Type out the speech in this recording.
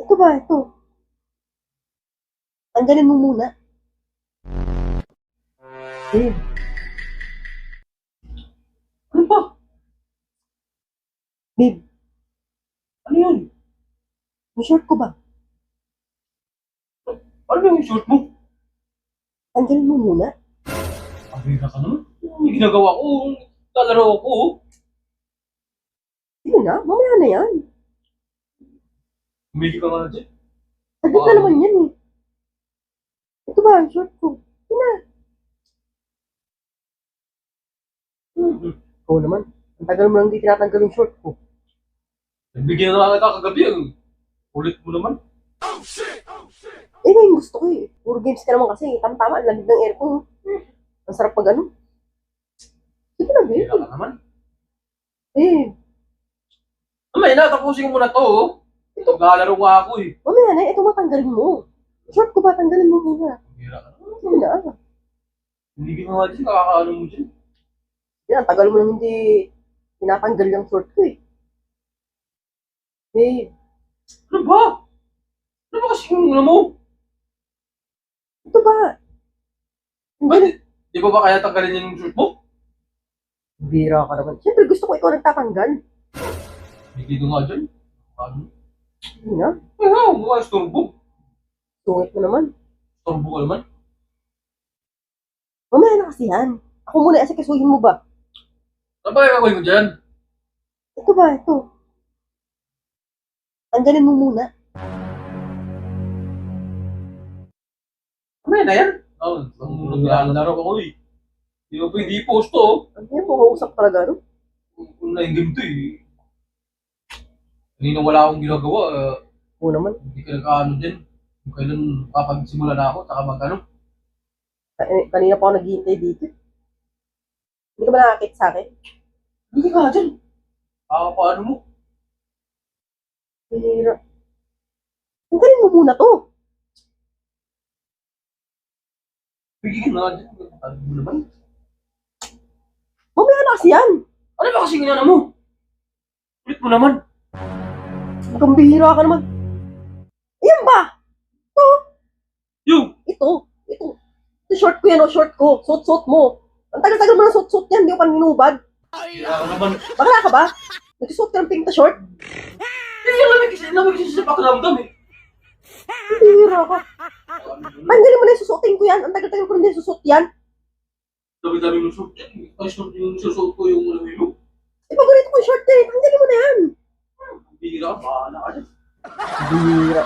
Ito ba? Ito. Tanggalin mo muna. Babe, Ano ba? babe, Ano yun? yung short ko ba? Ano ba yung short mo? Tanggalin mo muna. Abira ka naman. Yung ginagawa ko, lalaro ako. Sige na, mamaya na yan. Humili ka nga dyan. Saglit na naman yan eh. Ito ba? Yung short ko. Ito na. Oo naman. Ang tagal mo lang hindi tinatanggal yung short ko. Nagbigyan na lang kita kagabi. Ang ulit mo naman. Eh, ngayon gusto ko eh. Puro games ka naman kasi. Tama-tama, ang lamig ng aircon. Ang sarap pag ano. Sige na, babe. Abira ka naman. Eh, Mamaya na, tapusin mo na to. Ito, galaro nga ako eh. mamaya na. Ito matanggalin mo. Short ko ba? Tanggalin mo muna. Abira ka naman. Sige na. Hindi ka nga dyan, nakakaano mo dyan. Yan, ang tagal mo lang hindi tinatanggal yung short ko eh. Eh, Ano ba? Ano ba kasi yung ano mo? ito ba? Ba't, di ba kaya tanggalin yung short mo? Bira ka naman. Siyempre gusto ko ikaw nagtatanggal. Hindi ka nga dyan. Ano? Hindi na. Eh ha, mukha istorbo. Sungit mo naman. Istorbo ka naman. Mamaya na kasi yan. Ako muna, asikasuhin mo ba? Ano ba yung gagawin mo dyan? Ito ba? Ito. Tanggalin mo muna. Mamaya na yan. Oh, naglalaro ako eh. Hindi mo pwede i-post to. Oh. Ano yan? Makausap talaga, no? Online game to eh. Kanina wala akong ginagawa. Oo naman. Hindi ka nag-ano dyan. Kung kailan kapagsimula na ako, saka mag-ano. Kanina pa ako naghihintay dito. Hindi ka ba nakakita sa akin? Hindi ka dyan. Paano mo? Bira. Tanggalin mo muna to. Bigyan na dyan. Ano mo naman? Mamaya na kasi yan. Ano ba kasi ginana mo? Ulit mo naman. Magambihira ka naman. Ayan ba? Yung! Ito. Ito. Ito short ko yan o, short ko. Suot-suot mo. Ang tagal-tagal mo na suot-suot yan. Hindi ko pa ninubad. Kaya ka naman. Bakla ka ba? Nagsusuot ka ng pink na short? Eh, lamig kasi sa pakiramdam eh. Bihira ka. Tanggalin mo na yung susuotin ko yan. Ang tagal-tagal ko na hindi susuot yan. Dami-dami yung suot yan. Ayos na yung susuot ko yung ano mo. Eh, paborito ko yung short eh. Tanggalin mo na yan. Bihira ka, bahala ka dyan. Bihira.